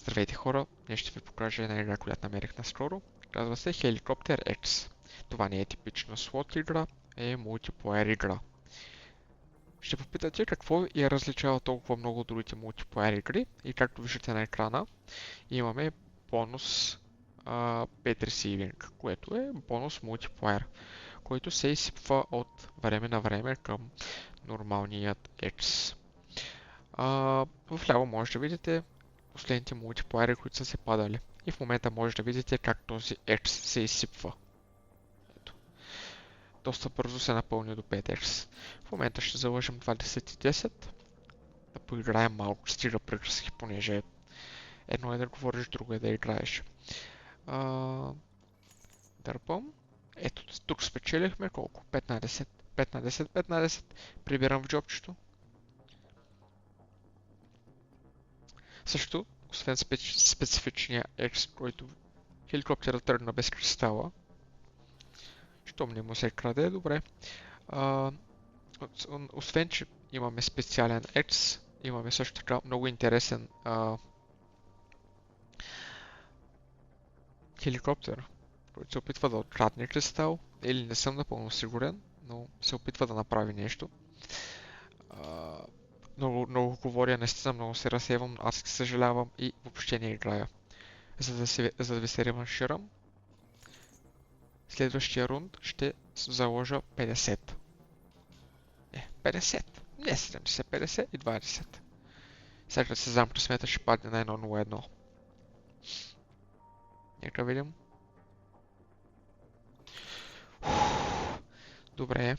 Здравейте хора, днес ще ви покажа една игра, която намерих наскоро. Казва се Helicopter X. Това не е типична слот игра, е мултиплеер игра. Ще попитате какво я различава толкова много от другите мултиплеер игри и както виждате на екрана имаме бонус Pet Receiving, което е бонус мултиплеер, който се изсипва от време на време към нормалният X. В ляво може да видите последните мултиплеери, които са се падали. И в момента може да видите как този X се изсипва. Ето. Доста бързо се напълни до 5X. В момента ще заложим 20 и 10. Да поиграем малко, стига приказки, понеже едно е да говориш, друго е да играеш. Дърпам. Ето, тук спечелихме колко? 15. 15. Прибирам в джобчето. Също, освен специфичния X, който хеликоптера тръгна без кристала, щом не му се краде, добре. Освен, че имаме специален X, имаме също така много интересен хеликоптер, който се опитва да открадне кристал, или не съм напълно сигурен, но се опитва да направи нещо. Много говоря, наистина много се разсевам, аз се съжалявам и въобще не играя. За да ви се реванширам, следващия рунд ще заложа 50. 50. Не 70, 50 и 20. Сега да се знам, че смета ще падне на 1.01. Нека видим. Добре.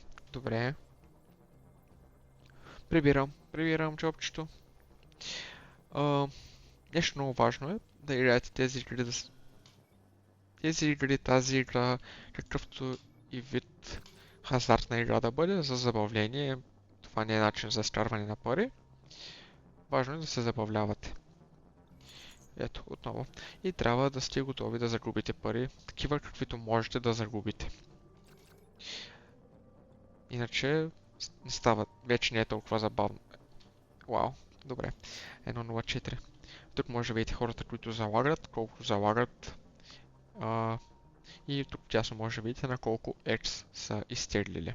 Прибирам джобчето. Нещо много важно е да играете тези игри, тази игра, какъвто и вид хазартна игра да бъде, за забавление. Това не е начин за изкарване на пари. Важно е да се забавлявате. Ето, отново. И трябва да сте готови да загубите пари, такива каквито можете да загубите. Иначе не става, вече не е толкова забавно. Вау, добре. 1.04. Тук може да видите хората, които залагат, колко залагат. И тук тясно може да видите на колко X са изтеглили.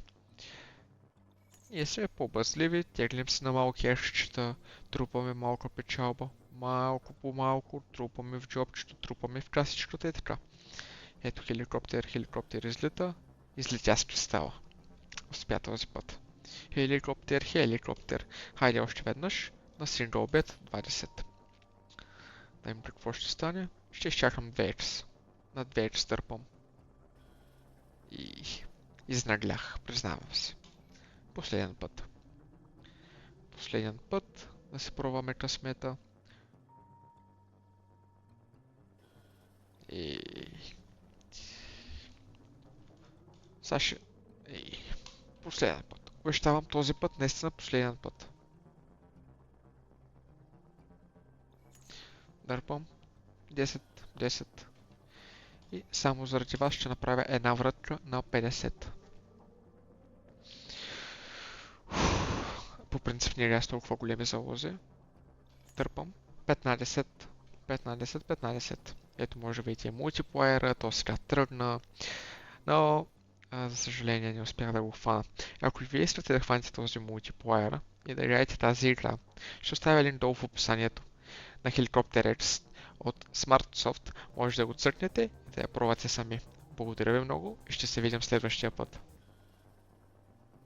Ние сме по-бъзливи, теглим се на малки екшчета, трупаме малка печалба, малко по малко, трупаме в джобчето, трупаме в касичката и така. Ето хеликоптер излетя с кристала. Успя този път. Хеликоптер. Хайде още веднъж на сингъл бет 20. Да им какво ще стане. Ще изчакам 2X. На 2X търпам. И изнаглях, признавам се. Последен път да се пробваме късмета. И Саша. Последен път. Обещавам този път, наистина последен път. Дърпам. 10. И само заради вас ще направя една вратка на 50. По принцип не е толкова големи залози. Дърпам. 15. Ето може да видите мултиплеера, то сега тръгна. Но за съжаление не успях да го хвана. Ако и вие искате да хванете този мултиплеер и да играете тази игра, ще оставя линк долу в описанието на Helicopter X от SmartSoft. Може да го цъкнете и да я пробвате сами. Благодаря ви много и ще се видим следващия път.